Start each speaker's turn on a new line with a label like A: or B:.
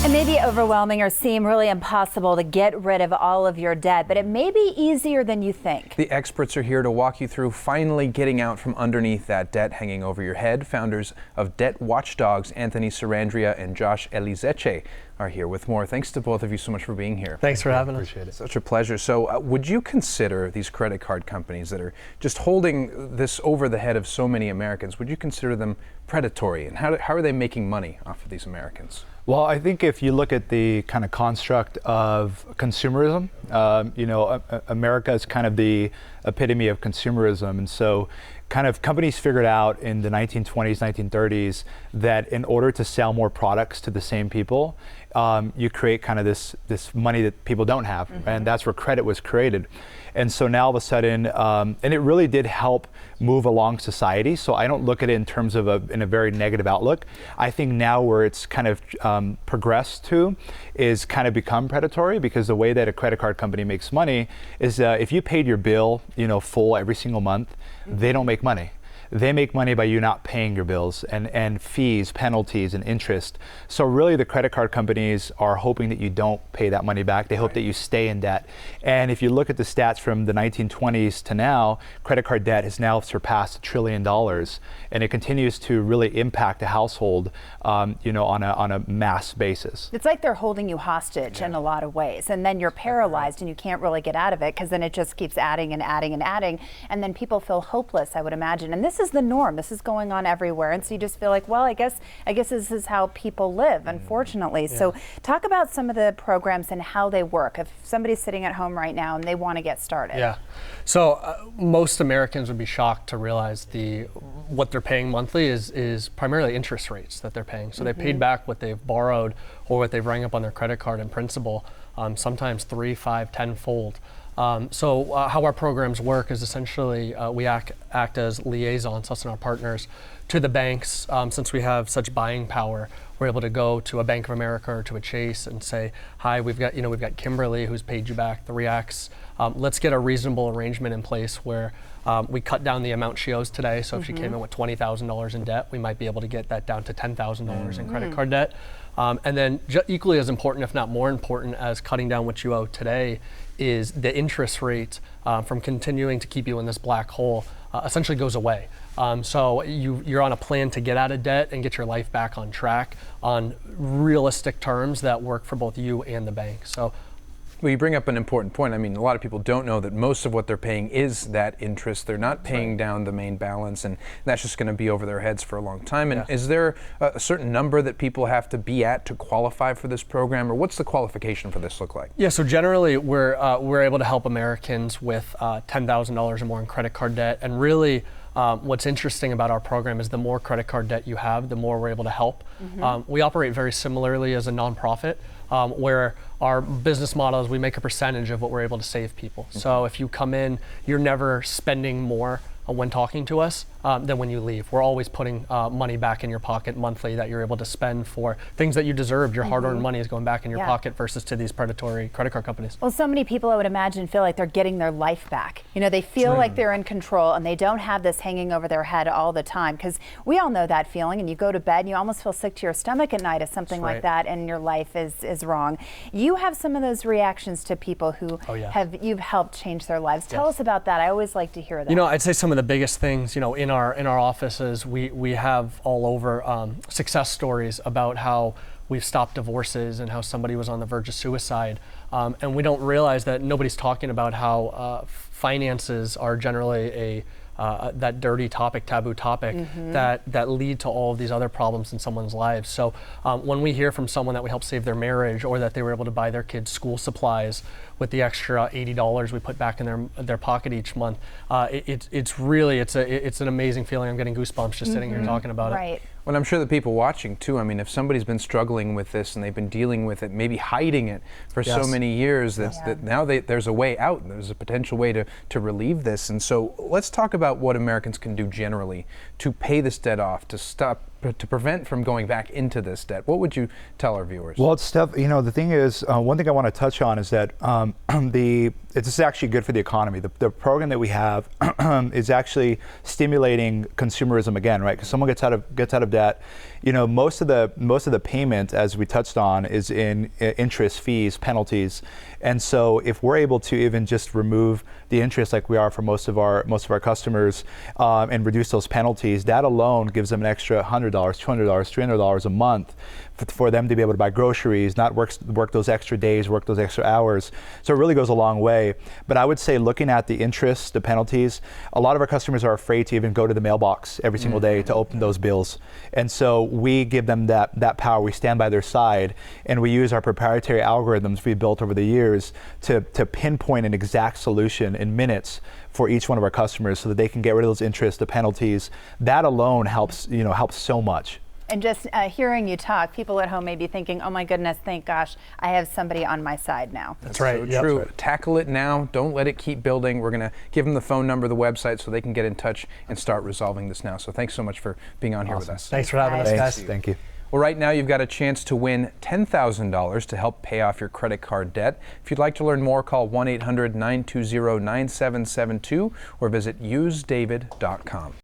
A: It may be overwhelming or seem really impossible to get rid of all of your debt, but it may be easier than you think.
B: The experts are here to walk you through finally getting out from underneath that debt hanging over your head. Founders of Debt Watchdogs, Anthony Sarandrea and Josh Elizetxe, are here with more. Thanks to both of you so much for being here.
C: Thanks for having us.
B: Appreciate it. Such a pleasure. So would you consider these credit card companies that are just holding this over the head of so many Americans, would you consider them predatory? And how are they making money off of these Americans?
D: Well, I think if you look at the kind of construct of consumerism, America is kind of the epitome of consumerism. And so kind of companies figured out in the 1920s, 1930s, that in order to sell more products to the same people, you create kind of this money that people don't have. Mm-hmm. And that's where credit was created. And so now all of a sudden, and it really did help move along society. So I don't look at it in terms of in a very negative outlook. I think now where it's kind of progressed to is kind of become predatory, because the way that a credit card company makes money is if you paid your bill, full every single month, mm-hmm. they don't make money. They make money by you not paying your bills and fees, penalties, and interest. So really the credit card companies are hoping that you don't pay that money back. They hope that you stay in debt. And if you look at the stats from the 1920s to now, credit card debt has now surpassed $1 trillion. And it continues to really impact a household, on a mass basis.
A: It's like they're holding you hostage in a lot of ways. And then you're paralyzed and you can't really get out of it, because then it just keeps adding and adding and adding. And then people feel hopeless, I would imagine. And this is the norm. This is going on everywhere. And so you just feel like, well, I guess this is how people live, unfortunately. Yeah. So talk about some of the programs and how they work. If somebody's sitting at home right now and they want to get started.
C: Yeah. So most Americans would be shocked to realize what they're paying monthly is primarily interest rates that they're paying. So they paid back what they've borrowed or what they've rang up on their credit card in principal, sometimes 3, 5, 10-fold. So how our programs work is essentially we act as liaisons, us and our partners, to the banks. Since we have such buying power, we're able to go to a Bank of America or to a Chase and say, hi, we've got Kimberly who's paid you back 3x. Let's get a reasonable arrangement in place where we cut down the amount she owes today. So if she came in with $20,000 in debt, we might be able to get that down to $10,000 in credit card debt. And then equally as important, if not more important, as cutting down what you owe today is the interest rate from continuing to keep you in this black hole essentially goes away. So you're on a plan to get out of debt and get your life back on track on realistic terms that work for both you and the bank. So.
B: Well, you bring up an important point. I mean, a lot of people don't know that most of what they're paying is that interest. They're not paying down the main balance, and that's just going to be over their heads for a long time. And is there a certain number that people have to be at to qualify for this program, or what's the qualification for this look like? Yeah,
C: so generally we're able to help Americans with $10,000 or more in credit card debt, and really what's interesting about our program is the more credit card debt you have, the more we're able to help. We operate very similarly as a nonprofit, where our business model is we make a percentage of what we're able to save people. So if you come in, you're never spending more when talking to us than when you leave. We're always putting money back in your pocket monthly that you're able to spend for things that you deserved. Your hard-earned money is going back in your pocket versus to these predatory credit card companies.
A: Well, so many people, I would imagine, feel like they're getting their life back. They feel like they're in control and they don't have this hanging over their head all the time, because we all know that feeling, and you go to bed and you almost feel sick to your stomach at night if something like that and your life is wrong. You have some of those reactions to people who you've helped change their lives. Tell us about that. I always like to hear that.
C: I'd say some of the biggest things, in our offices, we have all over success stories about how we've stopped divorces and how somebody was on the verge of suicide. And we don't realize that nobody's talking about how finances are generally that dirty topic, taboo topic, that lead to all of these other problems in someone's lives. So when we hear from someone that we helped save their marriage, or that they were able to buy their kids school supplies with the extra $80 we put back in their pocket each month, it's an amazing feeling. I'm getting goosebumps just sitting here talking about it.
B: Well, I'm sure the people watching too, I mean, if somebody's been struggling with this and they've been dealing with it, maybe hiding it for so many years, that now there's a way out, there's a potential way to relieve this. And so let's talk about what Americans can do generally to pay this debt off, to prevent from going back into this debt, what would you tell our viewers?
D: Well, it's tough. The thing is, one thing I want to touch on is that it's actually good for the economy. The program that we have is actually stimulating consumerism again, right? Because someone gets out of debt. Most of the payment, as we touched on, is in interest, fees, penalties, and so if we're able to even just remove the interest, like we are for most of our customers, and reduce those penalties, that alone gives them an extra $100, $200, $300 a month for them to be able to buy groceries, not work those extra days, work those extra hours. So it really goes a long way. But I would say, looking at the interest, the penalties, a lot of our customers are afraid to even go to the mailbox every single day to open those bills. And so we give them that power. We stand by their side, and we use our proprietary algorithms we built over the years to pinpoint an exact solution in minutes for each one of our customers, so that they can get rid of those interest, the penalties. That alone helps so much.
A: And just hearing you talk, people at home may be thinking, oh my goodness, thank gosh, I have somebody on my side now.
C: That's right.
B: So
C: Yep.
B: true.
C: That's right.
B: Tackle it now. Don't let it keep building. We're going to give them the phone number, the website, so they can get in touch and start resolving this now. So thanks so much for being on here with us.
C: Thanks for having us,
D: Thanks.
C: guys.
D: Thank you.
B: Well, right now you've got a chance to win $10,000 to help pay off your credit card debt. If you'd like to learn more, call 1-800-920-9772 or visit usedavid.com.